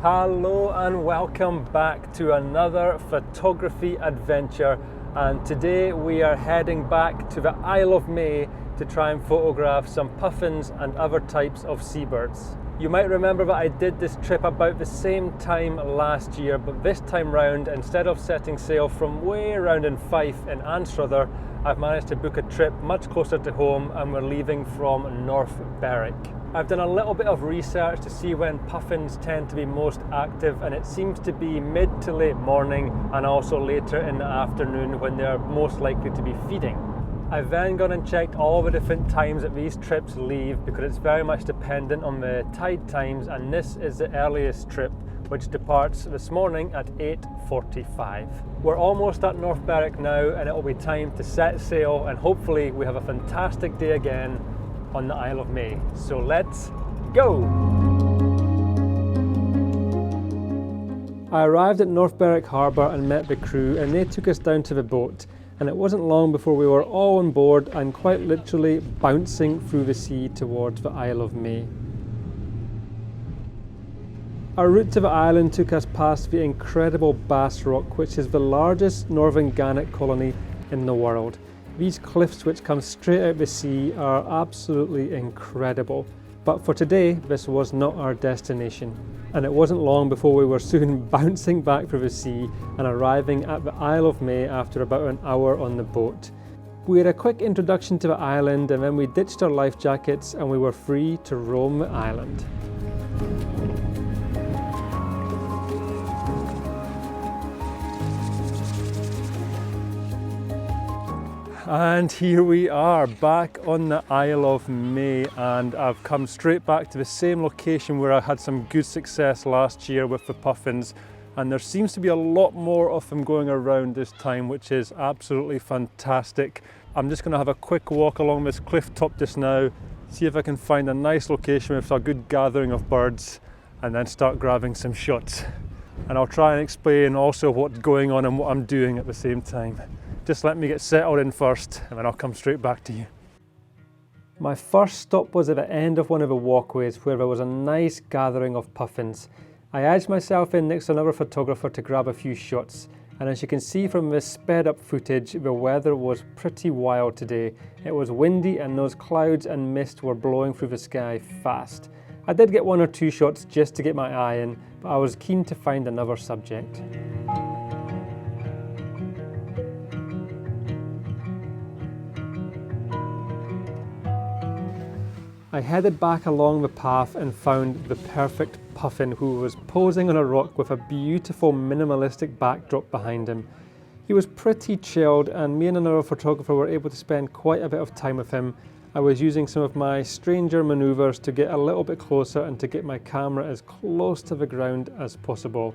Hello and welcome back to another photography adventure, and today we are heading back to the Isle of May to try and photograph some puffins and other types of seabirds. You might remember that I did this trip about the same time last year, but this time round, instead of setting sail from way around in Fife in Anstruther, I've managed to book a trip much closer to home and we're leaving from North Berwick. I've done a little bit of research to see when puffins tend to be most active, and it seems to be mid to late morning and also later in the afternoon when they're most likely to be feeding. I've then gone and checked all the different times that these trips leave because it's very much dependent on the tide times, and this is the earliest trip, which departs this morning at 8:45. We're almost at North Berwick now and it will be time to set sail, and hopefully we have a fantastic day again on the Isle of May. So let's go! I arrived at North Berwick Harbour and met the crew, and they took us down to the boat, and it wasn't long before we were all on board and quite literally bouncing through the sea towards the Isle of May. Our route to the island took us past the incredible Bass Rock, which is the largest northern gannet colony in the world. These cliffs, which come straight out of the sea, are absolutely incredible. But for today, this was not our destination. And it wasn't long before we were soon bouncing back through the sea and arriving at the Isle of May after about an hour on the boat. We had a quick introduction to the island, and then we ditched our life jackets and we were free to roam the island. And here we are back on the Isle of May, and I've come straight back to the same location where I had some good success last year with the puffins, and there seems to be a lot more of them going around this time, which is absolutely fantastic. I'm just going to have a quick walk along this cliff top just now, see if I can find a nice location with a good gathering of birds, and then start grabbing some shots. And I'll try and explain also what's going on and what I'm doing at the same time. Just let me get settled in first and then I'll come straight back to you. My first stop was at the end of one of the walkways where there was a nice gathering of puffins. I edged myself in next to another photographer to grab a few shots, and as you can see from this sped up footage, the weather was pretty wild today. It was windy and those clouds and mist were blowing through the sky fast. I did get one or two shots just to get my eye in, but I was keen to find another subject. I headed back along the path and found the perfect puffin, who was posing on a rock with a beautiful minimalistic backdrop behind him. He was pretty chilled, and me and another photographer were able to spend quite a bit of time with him. I was using some of my stranger maneuvers to get a little bit closer and to get my camera as close to the ground as possible.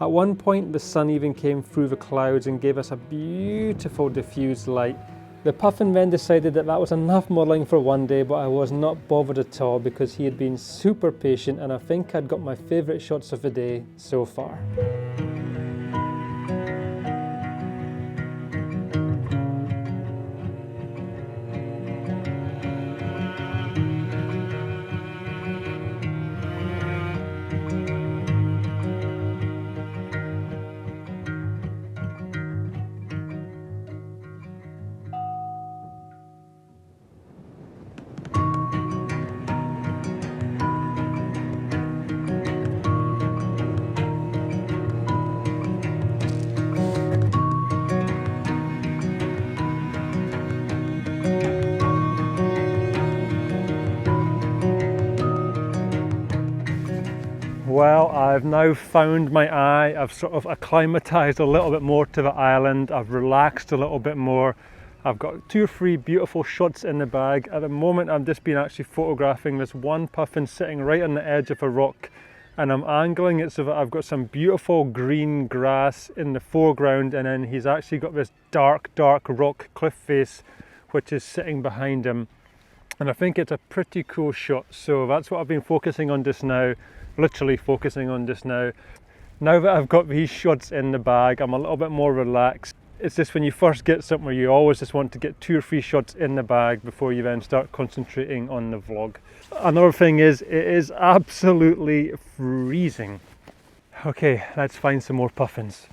At one point the sun even came through the clouds and gave us a beautiful diffused light. The puffin then decided that was enough modelling for one day, but I was not bothered at all because he had been super patient, and I think I'd got my favourite shots of the day so far. Well, I've now found my eye. I've sort of acclimatized a little bit more to the island. I've relaxed a little bit more. I've got 2 or 3 beautiful shots in the bag. At the moment, I've just been actually photographing this one puffin sitting right on the edge of a rock, and I'm angling it so that I've got some beautiful green grass in the foreground, and then he's actually got this dark rock cliff face which is sitting behind him. And I think it's a pretty cool shot, so that's what I've been focusing on just now. Literally focusing on just now. Now that I've got these shots in the bag, I'm a little bit more relaxed. It's just when you first get somewhere, you always just want to get 2 or 3 shots in the bag before you then start concentrating on the vlog. Another thing is, it is absolutely freezing. Okay, let's find some more puffins.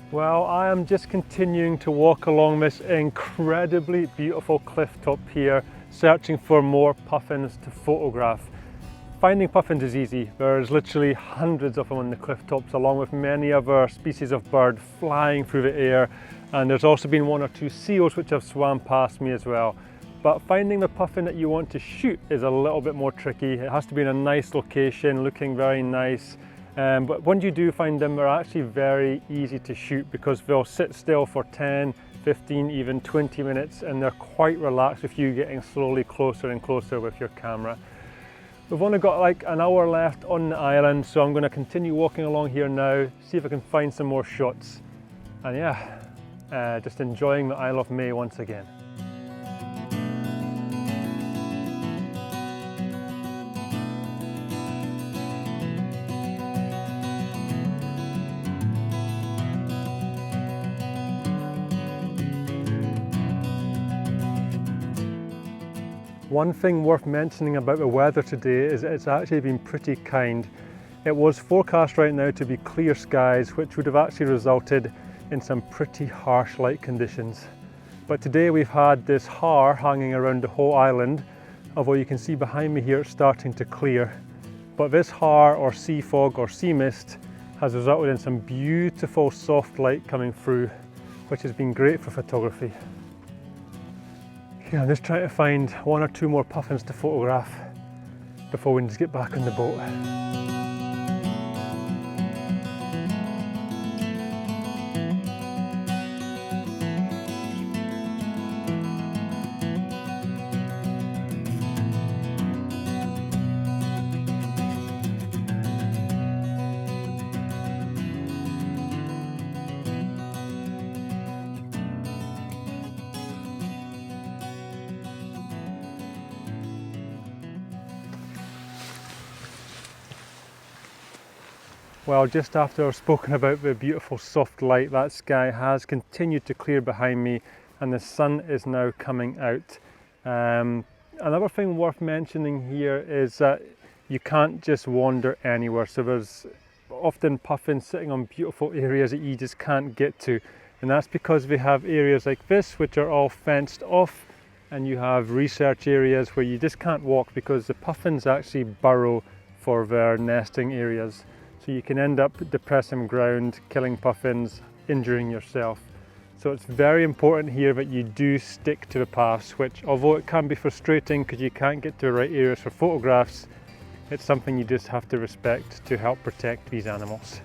Well, I am just continuing to walk along this incredibly beautiful cliff top here, searching for more puffins to photograph. Finding puffins is easy. There's literally hundreds of them on the cliff tops, along with many other species of bird flying through the air. And there's also been one or two seals which have swam past me as well. But finding the puffin that you want to shoot is a little bit more tricky. It has to be in a nice location, looking very nice. But when you do find them, they're actually very easy to shoot because they'll sit still for 10, 15, even 20 minutes, and they're quite relaxed with you getting slowly closer and closer with your camera. We've only got like an hour left on the island, so I'm going to continue walking along here now, see if I can find some more shots. And yeah, just enjoying the Isle of May once again. One thing worth mentioning about the weather today is that it's actually been pretty kind. It was forecast right now to be clear skies, which would have actually resulted in some pretty harsh light conditions. But today we've had this har hanging around the whole island, although you can see behind me here it's starting to clear. But this har or sea fog or sea mist has resulted in some beautiful soft light coming through, which has been great for photography. Yeah, I'm just trying to find one or two more puffins to photograph before we just get back on the boat. Well, just after I've spoken about the beautiful soft light, that sky has continued to clear behind me and the sun is now coming out. Another thing worth mentioning here is that you can't just wander anywhere. So there's often puffins sitting on beautiful areas that you just can't get to. And that's because we have areas like this, which are all fenced off, and you have research areas where you just can't walk because the puffins actually burrow for their nesting areas. So you can end up depressing ground, killing puffins, injuring yourself. So it's very important here that you do stick to the paths, which although it can be frustrating because you can't get to the right areas for photographs, it's something you just have to respect to help protect these animals.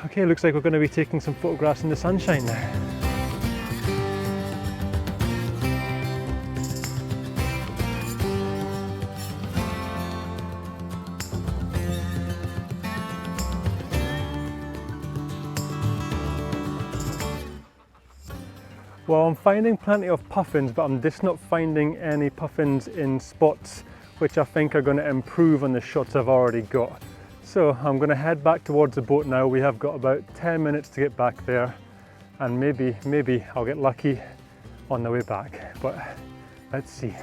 Okay, looks like we're going to be taking some photographs in the sunshine now. Well, I'm finding plenty of puffins, but I'm just not finding any puffins in spots which I think are going to improve on the shots I've already got. So I'm going to head back towards the boat now. We have got about 10 minutes to get back there, and maybe I'll get lucky on the way back, but let's see.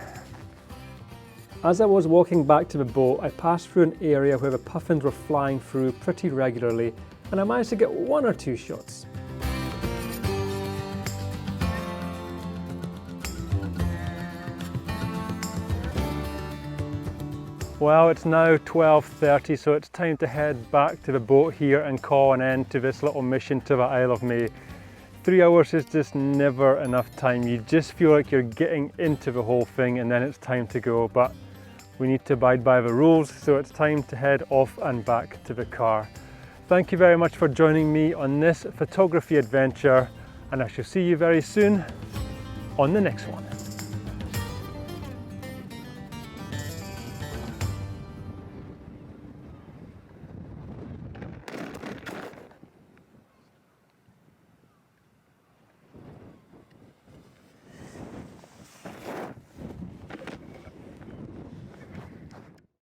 As I was walking back to the boat, I passed through an area where the puffins were flying through pretty regularly, and I managed to get one or two shots. Well, it's now 12:30, so it's time to head back to the boat here and call an end to this little mission to the Isle of May. 3 hours is just never enough time. You just feel like you're getting into the whole thing and then it's time to go, but we need to abide by the rules, so it's time to head off and back to the car. Thank you very much for joining me on this photography adventure, and I shall see you very soon on the next one.